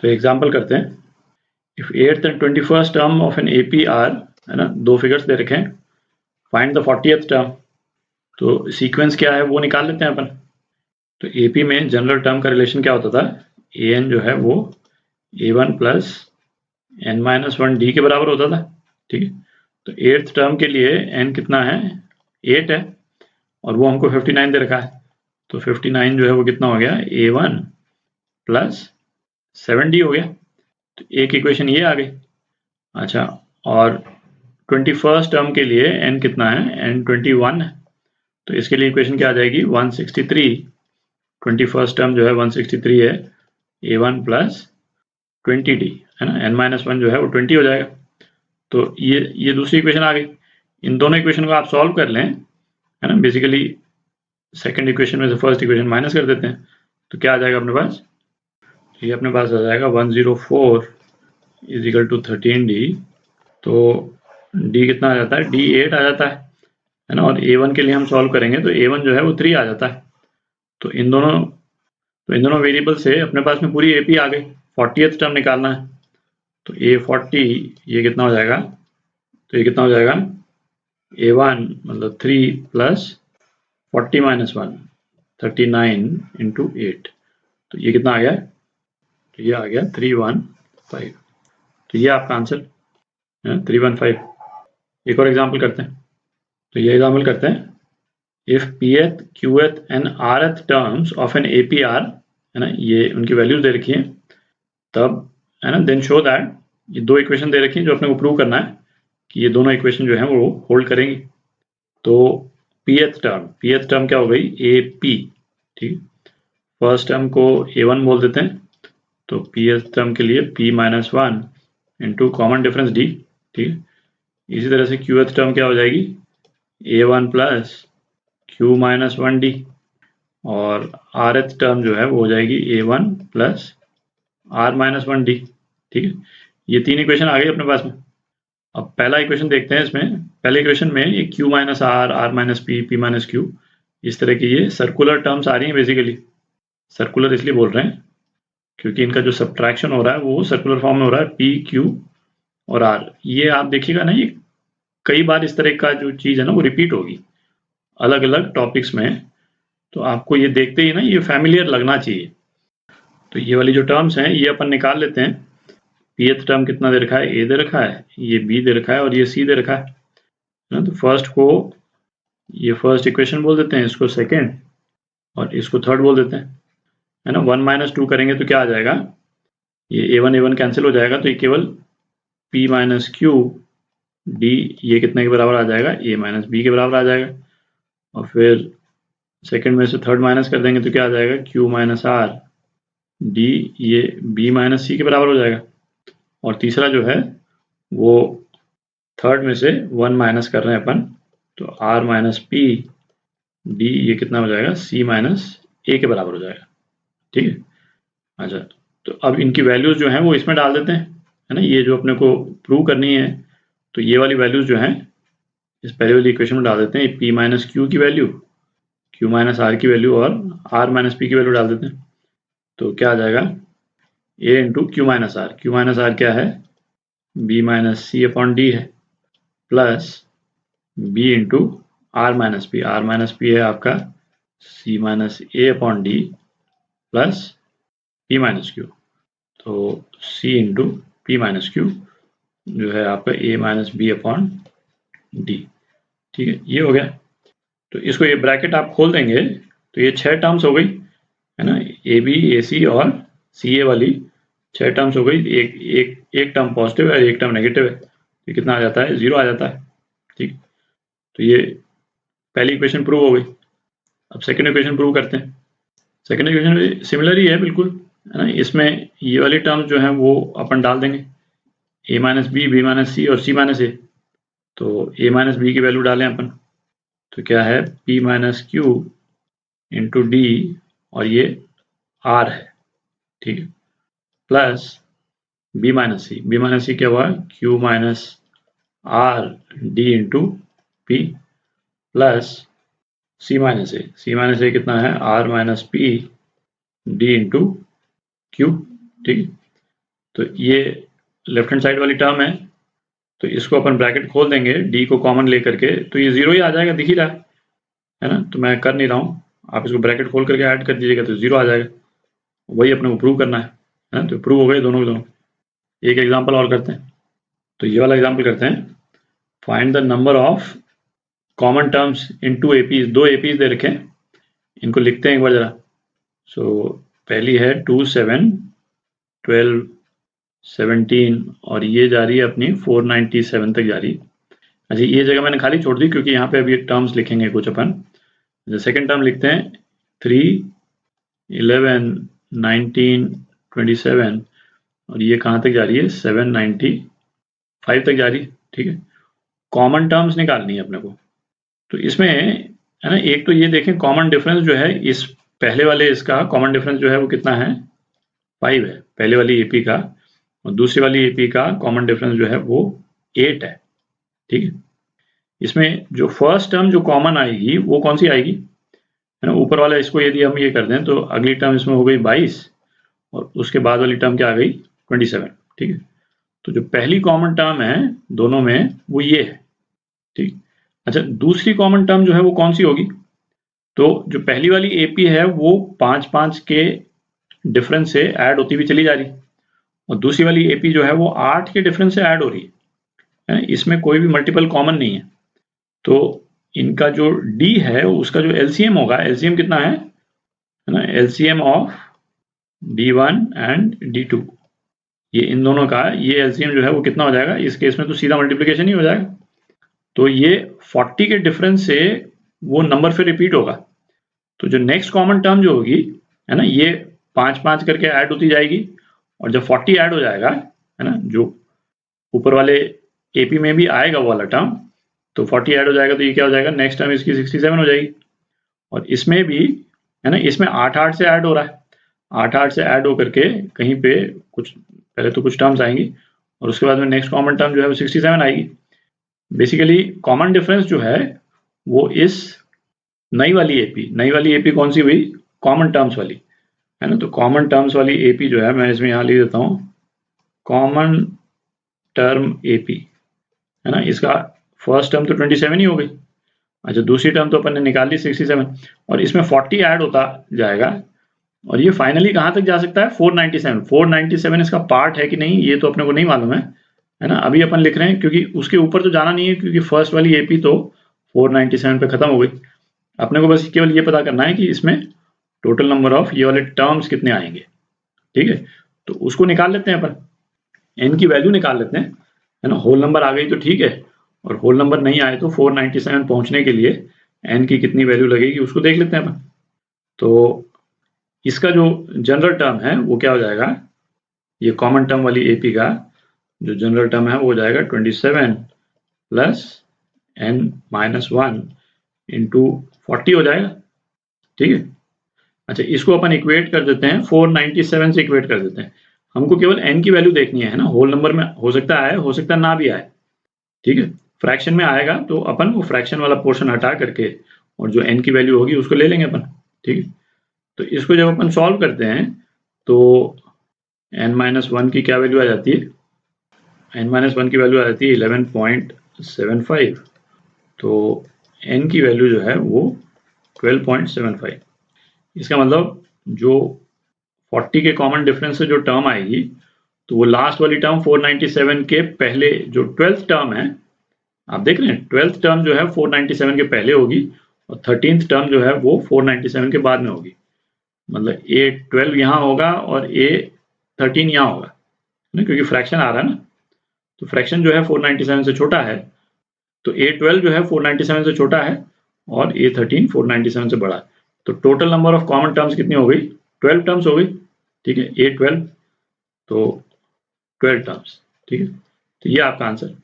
तो एग्जाम्पल करते हैं। If 8th and 21st term of an AP are, है ना, दो फिगर्स दे रखे हैं, फाइंड द 40th टर्म। तो सीक्वेंस क्या है वो निकाल लेते हैं अपन। तो एपी में जनरल टर्म का रिलेशन क्या होता था, ए एन जो है वो A1 प्लस n-1 डी के बराबर होता था, ठीक है। तो 8th टर्म के लिए n कितना है, 8 है, और वो हमको 59 दे रखा है। तो 59 जो है वो कितना हो गया, A1 प्लस 7D हो गया। तो एक इक्वेशन ये आ गई। अच्छा, और 21st टर्म के लिए n कितना है, n 21 है। तो इसके लिए इक्वेशन क्या आ जाएगी, 163। 21st टर्म जो है 163 है, A1 प्लस 20D, है ना, n-1 जो है वो 20 हो जाएगा। तो ये दूसरी इक्वेशन आ गई। इन दोनों इक्वेशन को आप सॉल्व कर लें, है ना, बेसिकली सेकंड इक्वेशन में से फर्स्ट इक्वेशन माइनस कर देते हैं, तो क्या आ जाएगा अपने पास, ये अपने पास आ जाएगा 104 इज इक्वल टू 13D। तो D कितना आ जाता है, D 8 आ जाता है ना, और A1 के लिए हम सॉल्व करेंगे तो A1 जो है वो 3 आ जाता है। तो इन दोनों वेरिएबल से अपने पास में पूरी AP आ गई। 40th टर्म निकालना है, तो A40 ये कितना हो जाएगा, तो ये कितना हो जाएगा, A1 मतलब 3 प्लस 40 माइनस 1, 39 इंटू 8। तो ये कितना आ गया, तो ये आ गया 315। तो ये आपका आंसर है 315। एक और एग्जाम्पल करते हैं। तो ये एग्जाम्पल करते हैं, if pth qth and rth terms of an APR, है ना, ये उनकी वैल्यूज दे रखी है, तब, है ना, देन शो दैट, ये दो इक्वेशन दे रखी है जो अपने को प्रूव करना है कि ये दोनों इक्वेशन जो है वो होल्ड करेंगी। तो pth टर्म क्या हो गई, AP, ठीक। फर्स्ट टर्म को A1 बोल देते हैं, तो pth टर्म के लिए p-1 into common difference D, ठीक। इसी तरह से qth टर्म क्या हो जाएगी, A1 प्लस q-1D, और rth टर्म जो है वो हो जाएगी A1 प्लस r-1D, ठीक है। ये तीन इक्वेशन आ गई अपने पास में। अब पहला इक्वेशन देखते हैं। इसमें पहले इक्वेशन में ये q minus R, R minus P, P minus Q, इस तरह की ये सर्कुलर टर्म्स आ रही हैं। बेसिकली सर्कुलर इसलिए बोल रहे हैं क्योंकि इनका जो सब्ट्रैक्शन हो रहा है वो सर्कुलर फॉर्म में हो रहा है, पी, क्यू और आर। ये आप देखिएगा ना, ये कई बार इस तरह का जो चीज़ है ना वो रिपीट होगी अलग अलग टॉपिक्स में। तो आपको ये देखते ही ना ये फैमिलियर लगना चाहिए। तो ये वाली जो टर्म्स हैं ये अपन निकाल लेते हैं। pth टर्म कितना दे रखा है, ए दे रखा है, ये बी दे रखा है और ये सी दे रखा है ना। तो फर्स्ट को ये फर्स्ट इक्वेशन बोल देते हैं, इसको सेकेंड और इसको थर्ड बोल देते हैं, है ना। 1 माइनस 2 करेंगे तो क्या आ जाएगा, ये A1 कैंसिल हो जाएगा, तो ये केवल P माइनस क्यू डी, ये कितने के बराबर आ जाएगा, A माइनस बी के बराबर आ जाएगा। और फिर सेकंड में से थर्ड माइनस कर देंगे तो क्या आ जाएगा, Q माइनस आर डी, ये B माइनस सी के बराबर हो जाएगा। और तीसरा जो है वो थर्ड में से 1 माइनस कर रहे हैं अपन, तो R माइनस पी डी, ये कितना हो जाएगा, C माइनस ए के बराबर हो जाएगा, ठीक है। अच्छा, तो अब इनकी वैल्यूज जो हैं वो इसमें डाल देते हैं, है ना। ये जो अपने को प्रूव करनी है, तो ये वाली वैल्यूज जो हैं इस पहले वाली इक्वेशन में डाल देते हैं। P माइनस क्यू की वैल्यू, Q माइनस आर की वैल्यू और R माइनस पी की वैल्यू डाल देते हैं। तो क्या आ जाएगा, A into Q minus R, Q minus R क्या है, B minus C upon D है, plus B into R minus P है आपका C minus A upon D, plus P minus Q. तो C into P minus Q जो है आपका A minus B upon D, ठीक है। ये हो गया। तो इसको ये ब्रैकेट आप खोल देंगे तो ये 6 टर्म्स हो गई, है ना, ए बी, ए सी और सी ए वाली 6 टर्म्स हो गई। एक टर्म पॉजिटिव है, एक टर्म नेगेटिव है, तो कितना आ जाता है, 0 आ जाता है, ठीक। तो ये पहली इक्वेशन प्रूव हो गई। अब सेकेंड इक्वेशन प्रूव करते हैं। सेकेंड इक्वेशन भी सिमिलर ही है बिल्कुल, है ना। इसमें ये वाली टर्म्स जो हैं वो अपन डाल देंगे, ए माइनस बी, बी माइनस सी और सी माइनस ए। तो ए माइनस बी की वैल्यू डालें अपन, तो क्या है, P minus Q into D, और ये आर है, ठीक है, प्लस बी माइनस सी क्या हुआ, Q minus R D into P, plus C minus A कितना है, R minus P D into Q, ठीक है। तो ये लेफ्ट हैंड साइड वाली टर्म है, तो इसको अपन ब्रैकेट खोल देंगे डी को कॉमन लेकर के, तो ये 0 ही आ जाएगा, दिख ही रहा है ना। तो मैं कर नहीं रहा हूँ, आप इसको ब्रैकेट खोल करके ऐड कर दीजिएगा तो 0 आ जाएगा। वही अपने को प्रूव करना है ना। तो प्रूव हो गए दोनों के दोनों। एक एग्जाम्पल और करते हैं, तो ये वाला एग्जाम्पल करते हैं। Find the number of common terms in 2 APs. 2 APs दे रखे हैं, इनको लिखते हैं एक बार जरा। सो पहली है 2, 7, 12, 17 और ये जा रही है अपनी 497 तक जा रही है। अच्छा, ये जगह मैंने खाली छोड़ दी क्योंकि यहाँ पे अभी टर्म्स लिखेंगे कुछ अपन। सेकेंड टर्म लिखते हैं 3, 11, 19, 27 और ये कहाँ तक जा रही है 795 तक जा रही है। ठीक है, कॉमन टर्म्स निकालनी है अपने को। तो इसमें है ना, एक तो ये देखें कॉमन डिफरेंस जो है इस पहले वाले इसका कॉमन डिफरेंस जो है वो कितना है 5 है पहले वाली एपी का, और दूसरी वाली एपी का कॉमन डिफरेंस जो है वो 8 है। ठीक है, इसमें जो फर्स्ट टर्म जो कॉमन आएगी वो कौन सी आएगी, है ना। ऊपर वाला इसको यदि हम ये कर दें तो अगली टर्म इसमें हो गई 22 और उसके बाद वाली टर्म क्या आ गई 27। ठीक है, तो जो पहली कॉमन टर्म है दोनों में वो ये है। ठीक, अच्छा दूसरी कॉमन टर्म जो है वो कौन सी होगी, तो जो पहली वाली एपी है वो 5-5 के डिफरेंस से ऐड होती हुई चली जा रही और दूसरी वाली एपी जो है वो 8 के डिफरेंस से ऐड हो रही है। इसमें कोई भी मल्टीपल कॉमन नहीं है, तो इनका जो डी है उसका जो एलसीएम होगा, एलसीएम कितना है ना, LCM of D1 and D2, ये इन दोनों का ये एलसीएम जो है वो कितना हो जाएगा, इस केस में तो सीधा मल्टीप्लिकेशन ही हो जाएगा। तो ये 40 के डिफरेंस से वो नंबर फिर रिपीट होगा। तो जो नेक्स्ट कॉमन टर्म जो होगी है ना, ये 5-5 करके ऐड होती जाएगी और जब 40 ऐड हो जाएगा है ना, जो ऊपर वाले एपी में भी आएगा वो वाला टर्म, तो 40 ऐड हो जाएगा तो ये क्या हो जाएगा, नेक्स्ट टर्म इसकी 67 हो जाएगी। और इसमें भी है ना, इसमें 8-8 से ऐड हो रहा है, 8-8 से ऐड होकर के कहीं पे कुछ पहले तो कुछ टर्म्स आएंगी और उसके बाद में नेक्स्ट कॉमन टर्म जो है वो 67 आएगी। बेसिकली कॉमन डिफरेंस जो है वो इस नई वाली एपी कौन सी हुई, कॉमन टर्म्स वाली, है ना। तो कॉमन टर्म्स वाली एपी जो है मैं इसमें यहाँ लिख देता हूँ कॉमन टर्म एपी, है ना। इसका फर्स्ट टर्म तो 27 ही हो गई। अच्छा, दूसरी टर्म तो अपन ने निकाल ली 67 और इसमें 40 ऐड होता जाएगा और ये फाइनली कहाँ तक जा सकता है 497। 497 इसका पार्ट है कि नहीं ये तो अपने को नहीं मालूम है ना। अभी अपन लिख रहे हैं क्योंकि उसके ऊपर तो जाना नहीं है क्योंकि फर्स्ट वाली एपी तो 497 पे खत्म हो गई। अपने को बस केवल ये पता करना है कि इसमें टोटल नंबर ऑफ ये वाले टर्म्स कितने आएंगे। ठीक है, तो उसको निकाल लेते हैं अपन, एन की वैल्यू निकाल लेते हैं, है ना। होल नंबर आ गई तो ठीक है, और होल नंबर नहीं आए तो 497 पहुंचने के लिए एन की कितनी वैल्यू लगेगी उसको देख लेते हैं अपन। तो इसका जो जनरल टर्म है वो क्या हो जाएगा, ये कॉमन टर्म वाली एपी का जो जनरल टर्म है वो हो जाएगा 27 प्लस n-1 इंटू 40 हो जाएगा। ठीक है, अच्छा इसको अपन इक्वेट कर देते हैं 497 से इक्वेट कर देते हैं। हमको केवल n की वैल्यू देखनी है ना, होल नंबर में हो सकता है ना भी आए। ठीक है, फ्रैक्शन में आएगा तो अपन वो फ्रैक्शन वाला पोर्शन हटा करके और जो n की वैल्यू होगी उसको ले लेंगे अपन। ठीक है, तो इसको जब अपन सॉल्व करते हैं तो n-1 की क्या वैल्यू आ जाती है, n-1 की वैल्यू आ जाती है 11.75, तो n की वैल्यू जो है वो 12.75। इसका मतलब जो 40 के कॉमन डिफरेंस से जो टर्म आएगी तो वो लास्ट वाली टर्म 497 के पहले जो 12th टर्म है, आप देख रहे हैं 12th टर्म जो है 497 के पहले होगी और 13th टर्म जो है वो 497 के बाद में होगी। मतलब A12 यहाँ होगा और A13 यहाँ होगा ना, क्योंकि फ्रैक्शन आ रहा है ना, तो फ्रैक्शन जो है 497 से छोटा है, तो A12 जो है 497 से छोटा है और A13 497 से बड़ा है। तो total number of common terms कितनी हो गई, 12 टर्म्स हो गई। ठीक है, A12 तो 12 टर्म्स। ठीक है, तो ये आपका आंसर